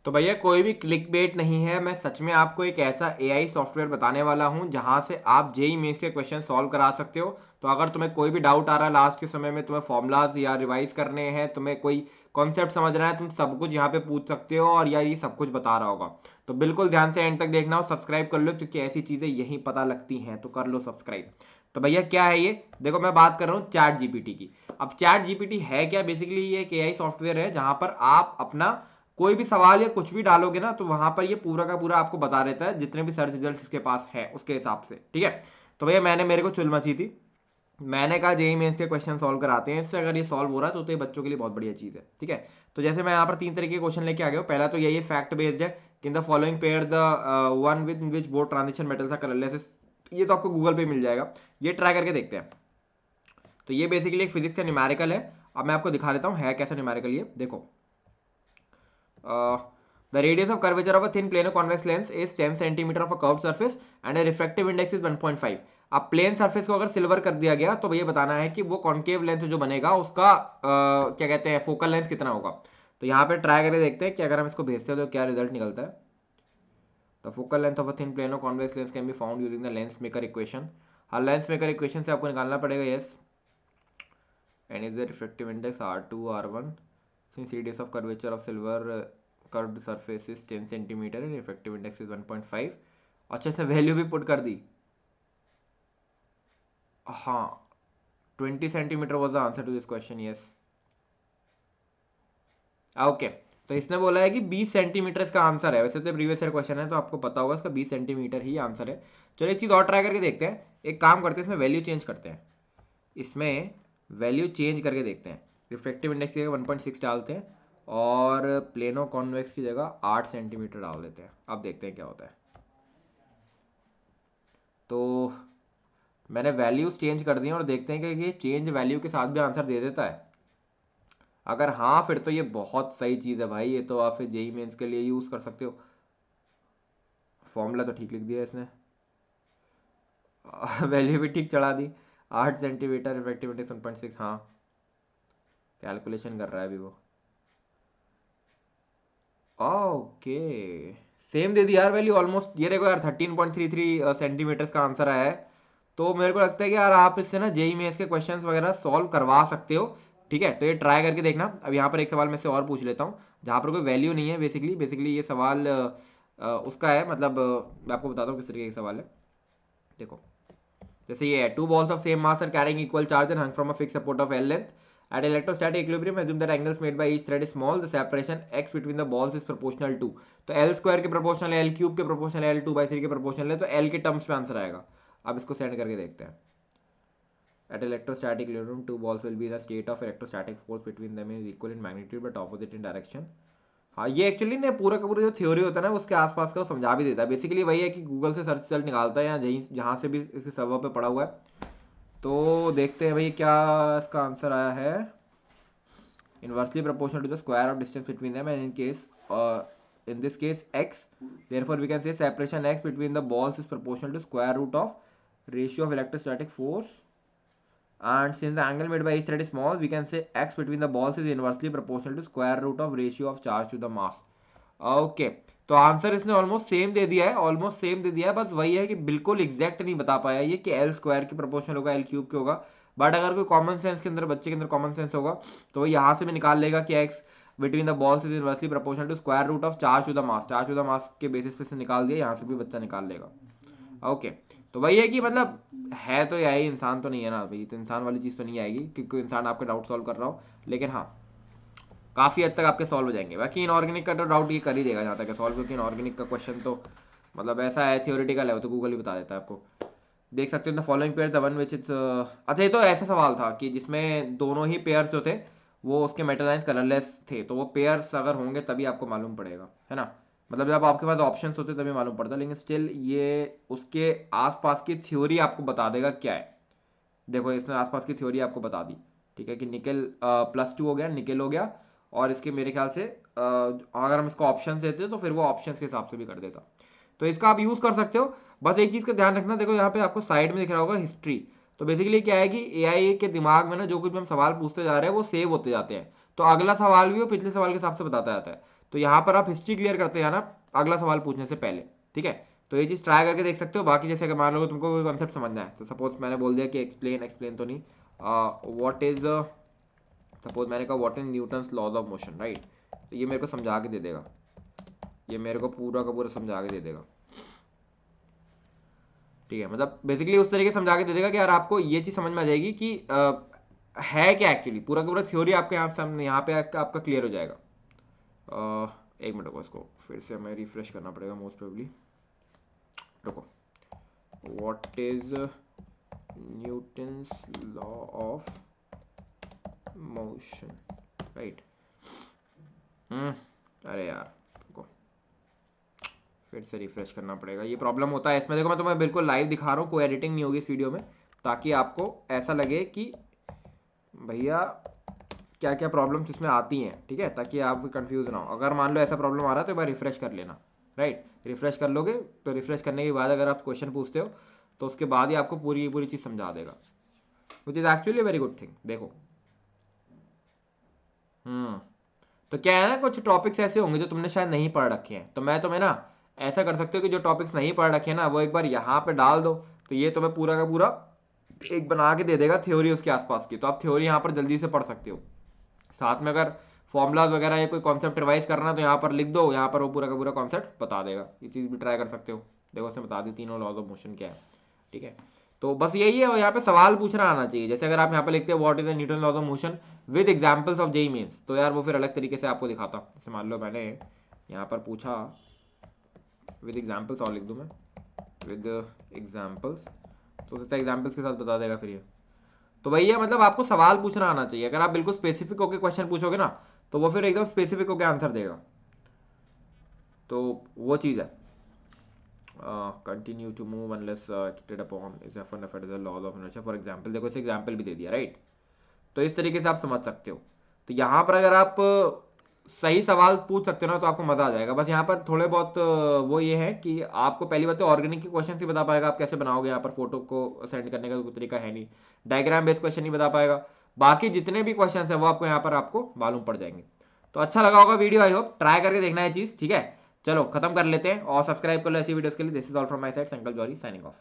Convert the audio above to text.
तो भैया कोई भी क्लिक बेट नहीं है, मैं सच में आपको एक ऐसा एआई सॉफ्टवेयर बताने वाला हूं जहां से आप जेई मेंस के क्वेश्चन सॉल्व करा सकते हो। तो अगर तुम्हें कोई भी डाउट आ रहा है लास्ट के समय में, तुम्हें फॉर्मूलाज या रिवाइज करने हैं, तुम्हें कोई कॉन्सेप्ट समझना है, तुम सब कुछ यहाँ पे पूछ सकते हो और यार ये सब कुछ बता रहा होगा। तो बिल्कुल ध्यान से एंड तक देखना और सब्सक्राइब कर लो, क्योंकि ऐसी चीज़ें यहीं पता लगती हैं, तो कर लो सब्सक्राइब। तो भैया क्या है ये, देखो मैं बात कर रहा हूँ चैट जीपीटी की। अब चैट जीपीटी है क्या, बेसिकली ये एक एआई सॉफ्टवेयर है जहां पर आप अपना कोई भी सवाल या कुछ भी डालोगे ना, तो वहां पर ये पूरा का पूरा आपको बता देता है, जितने भी सर्च रिजल्ट इसके पास है उसके हिसाब से। ठीक है, तो भैया मेरे को चुल मची थी, मैंने कहा जेई मेंस के क्वेश्चन सॉल्व कराते हैं इससे। अगर ये सॉल्व हो रहा है तो ये बच्चों के लिए बहुत बढ़िया चीज़ है। ठीक है, तो जैसे मैं यहाँ पर 3 तरीके के क्वेश्चन लेके आ गया हूँ। पहला तो यही फैक्ट बेस्ड है कि in the following pair the one with which both transition metals are colourless. ये तो आपको गूगल पे मिल जाएगा, ये ट्राई करके देखते हैं। तो ये बेसिकली एक फिजिक्स का न्यूमेरिकल है। अब मैं आपको दिखा देता हूँ है कैसा न्यूमेरिकल ये, देखो। The radius of curvature of a thin plano convex lens is 10 cm of a curved surface and a refractive index is 1.5. अब प्लेन सरफेस को अगर सिल्वर कर दिया गया तो भैया बताना है कि वो कॉन्केव लेंस जो बनेगा उसका क्या कहते हैं फोकल लेंथ कितना होगा। तो यहाँ पे ट्राई करके देखते हैं कि अगर हम इसको भेजते हैं तो क्या रिजल्ट निकलता है। The focal length of a thin plano convex lens can be found using the lens maker equation. Her lens maker equation से आपको निकालना पड़ेगा। Yes, and is the refractive index R2 R1 since radius of curvature of silver curved surface is 10 cm and effective index is 1.5। अच्छा, से value भी put कर दी। हाँ, 20 centimetre was the answer to this question. Yes, okay. तो इसने बोला है कि 20 सेंटीमीटर इसका आंसर है। वैसे तो प्रीवियस ईयर क्वेश्चन है तो आपको पता होगा इसका 20 सेंटीमीटर ही आंसर है। चलो एक चीज़ और ट्राई करके देखते हैं। एक काम करते हैं, इसमें वैल्यू चेंज करते हैं, इसमें वैल्यू चेंज करके देखते हैं। रिफ्लेक्टिव इंडेक्स की जगह 1.6 डालते हैं और प्लेनो कॉन्वेक्स की जगह 8 सेंटीमीटर डाल देते हैं। अब देखते हैं क्या होता है। तो मैंने वैल्यूज चेंज कर दी और देखते हैं कि ये चेंज वैल्यू के साथ भी आंसर दे देता है। अगर हाँ, फिर तो ये बहुत सही चीज़ है भाई, ये तो आप फिर जेई मेंस के लिए यूज़ कर सकते हो। फॉर्मूला तो ठीक लिख दिया इसने, वैल्यू भी ठीक चढ़ा दी। 8 सेंटीमीटर, इफेक्टिविटी 1.6। हाँ, कैलकुलेशन कर रहा है अभी वो। ओके, सेम दे दी यार वैल्यू ऑलमोस्ट। ये देखो यार 13.33 सेंटीमीटर का आंसर आया है। तो मेरे को लगता है कि यार आप इससे ना जेई मेंस के क्वेश्चंस वगैरह सॉल्व करवा सकते हो। ठीक है, तो ये ट्राई करके देखना। अब यहाँ पर एक सवाल मैं से और पूछ लेता हूँ जहाँ पर कोई वैल्यू नहीं है। बेसिकली ये सवाल उसका है, मतलब मैं आपको बताता हूँ किस तरीके का सवाल है। देखो, जैसे ये है, two balls of same mass are carrying equal charge and hung from a fix support of l length at electrostatic equilibrium assume that angles made by each thread is small, the separation x between the balls is proportional to। तो l square के proportional है, l cube के proportional है, l 2/3 के proportional है, तो l के terms पे आंसर आएगा। अब इसको सेंड करके देखते हैं। At electrostatic equilibrium two balls will be in a state of electrostatic force between them is equal in magnitude but opposite in direction। हाँ, ये एक्चुअली ना पूरा का पूरा जो थ्योरी होता है ना उसके आसपास का वो समझा भी देता है। बेसिकली वही है कि गूगल से सर्च रिजल्ट निकालता है या जहाँ से भी इसके सर्वर पे पड़ा हुआ है। तो देखते हैं भाई क्या इसका आंसर आया है। Inversely proportional to the square of distance between them, and in this case x, therefore we can say separation x between the balls is proportional to square root of ratio of electrostatic force, and since the angle made by each thread is small, we can say x between the balls is inversely proportional to square root of ratio of charge to the mass। Okay, तो answer इसने almost same दे दिया है, almost same दे दिया है। बस वही है कि बिल्कुल एग्जैक्ट नहीं बता पाया ये कि एल स्क्वायर के प्रोपोर्शनल होगा, एल क्यूब के होगा। बट अगर कोई कॉमन सेंस के अंदर, बच्चे के अंदर कॉमन सेंस होगा तो वो यहाँ से भी निकाल लेगा कि x between the balls is inversely proportional to square root of charge to the mass. Charge to the mass के बेसिस पे से निकाल दिया, यहाँ से भी बच्चा निकाल लेगा। ओके, तो वही है कि मतलब है तो यही, इंसान तो नहीं है ना भाई, तो इंसान वाली चीज़ तो नहीं आएगी क्योंकि कोई इंसान आपका डाउट सॉल्व कर रहा हो। लेकिन हाँ, काफ़ी हद तक आपके सॉल्व हो जाएंगे। बाकी इनऑर्गेनिक का तो डाउट ये कर ही देगा जहाँ तक है सॉल्व, क्योंकि इनऑर्गेनिक का क्वेश्चन तो मतलब ऐसा है, थियोरेटिकल है, वो तो गूगल ही बता देता है आपको। देख सकते हो the following pair the one which it's. अच्छा, ये तो ऐसा सवाल था कि जिसमें दोनों ही पेयर्स जो थे वो उसके मेटल लाइन्स कलरलेस थे, तो वो पेयर्स अगर होंगे तभी आपको मालूम पड़ेगा, है ना। मतलब जब आपके पास ऑप्शंस होते तभी मालूम पड़ता, लेकिन स्टिल ये उसके आसपास की थ्योरी आपको बता देगा क्या है। देखो, इसने आसपास की थ्योरी आपको बता दी। ठीक है, कि निकल +2 हो गया, निकल हो गया, और इसके मेरे ख्याल से अगर हम इसको ऑप्शन देते तो फिर वो ऑप्शन के हिसाब से भी कर देता। तो इसका आप यूज़ कर सकते हो। बस एक चीज़ का ध्यान रखना, देखो यहाँ पे आपको साइड में दिख रहा होगा हिस्ट्री। तो बेसिकली क्या है कि एआई के दिमाग में ना जो कुछ भी हम सवाल पूछते जा रहे हैं वो सेव होते जाते हैं, तो अगला सवाल भी वो पिछले सवाल के हिसाब से बताता जाता है। तो यहाँ पर आप हिस्ट्री क्लियर करते हैं ना अगला सवाल पूछने से पहले, ठीक है। तो ये चीज़ ट्राई करके देख सकते हो। बाकी जैसे अगर मान लो तुमको कोई कॉन्सेप्ट समझना है, तो सपोज मैंने बोल दिया कि एक्सप्लेन तो नहीं, व्हाट इज, सपोज मैंने कहा what is Newton's laws of motion, right. तो ये मेरे को समझा के दे देगा, ये मेरे को पूरा का पूरा समझा के दे देगा, ठीक है। मतलब बेसिकली उस तरीके से समझा के दे देगा कि यार आपको ये चीज़ समझ में आ जाएगी कि है क्या एक्चुअली, पूरा का पूरा थ्योरी आपके यहाँ पे आपका क्लियर हो जाएगा। एक मिनट को, इसको फिर से हमें रिफ्रेश करना पड़ेगा मोस्ट प्रोबेबली, रुको। What is Newton's law of motion, right. अरे यार रुको, फिर से रिफ्रेश करना पड़ेगा, ये प्रॉब्लम होता है इसमें। देखो मैं तुम्हें बिल्कुल लाइव दिखा रहा हूँ, कोई एडिटिंग नहीं होगी इस वीडियो में, ताकि आपको ऐसा लगे कि भैया क्या क्या प्रॉब्लम्स इसमें आती हैं, ठीक है, ताकि आप कंफ्यूज ना हो। अगर मान लो ऐसा प्रॉब्लम आ रहा है तो एक बार रिफ्रेश कर लेना, राइट। रिफ्रेश कर लोगे तो रिफ्रेश करने के बाद अगर आप क्वेश्चन पूछते हो तो उसके बाद ही आपको पूरी पूरी चीज़ समझा देगा, which is actually very good thing. देखो तो क्या है ना, कुछ टॉपिक्स ऐसे होंगे जो तुमने शायद नहीं पढ़ रखे हैं, तो मैं तुम्हें ना ऐसा कर सकते हो कि जो टॉपिक्स नहीं पढ़ रखे हैं ना वो एक बार यहाँ पे डाल दो, तो ये तुम्हें पूरा का पूरा एक बना के दे देगा थ्योरी उसके आसपास की। तो आप थ्योरी यहाँ पर जल्दी से पढ़ सकते हो। साथ में अगर फॉर्मूलाज वगैरह या कोई कॉन्सेप्ट रिवाइज करना तो यहाँ पर लिख दो, यहाँ पर वो पूरा का पूरा कॉन्सेप्ट बता देगा। ये चीज़ भी ट्राई कर सकते हो। देखो उसने बता दी तीनों लॉज ऑफ मोशन क्या है, ठीक है। तो बस यही है, और यहाँ पे सवाल पूछना आना चाहिए। जैसे अगर आप यहाँ पे लिखते हैं what is the Newton laws of motion with examples of JEE mains, तो यार वो फिर अलग तरीके से आपको दिखाता। जैसे मान लो मैंने यहाँ पर पूछा विद एग्जाम्पल्स, और लिख दूँ मैं विद एग्जाम्पल्स, तो सकता है एग्जाम्पल्स के साथ बता देगा फिर ये। तो भैया मतलब आपको सवाल पूछना आना चाहिए। अगर आप बिल्कुल स्पेसिफिक होकर क्वेश्चन पूछोगे ना तो वो फिर एकदम स्पेसिफिक होकर आंसर देगा। तो वो चीज़ है। Continue to move unless acted upon is F F is the laws of inertia for example. देखो इसे एग्जांपल भी दे दिया, राइट। तो इस तरीके से आप समझ सकते हो। तो यहाँ पर अगर आप सही सवाल पूछ सकते हो ना तो आपको मजा आ जाएगा। बस यहाँ पर थोड़े बहुत वो ये है कि आपको पहली बात तो ऑर्गेनिक के क्वेश्चन ही बता पाएगा आप कैसे बनाओगे। यहाँ पर फोटो को सेंड करने का कोई तरीका है नहीं, डायग्राम बेस्ड क्वेश्चन नहीं बता पाएगा। बाकी जितने भी क्वेश्चन है वो आपको यहाँ पर आपको मालूम पड़ जाएंगे। तो अच्छा लगा होगा वीडियो, आई होप ट्राई करके देखना है चीज़, ठीक है। चलो खत्म कर लेते हैं और सब्सक्राइब कर लो ऐसी वीडियोस के लिए। This is all from my side, संकल्प जौहरी साइनिंग ऑफ।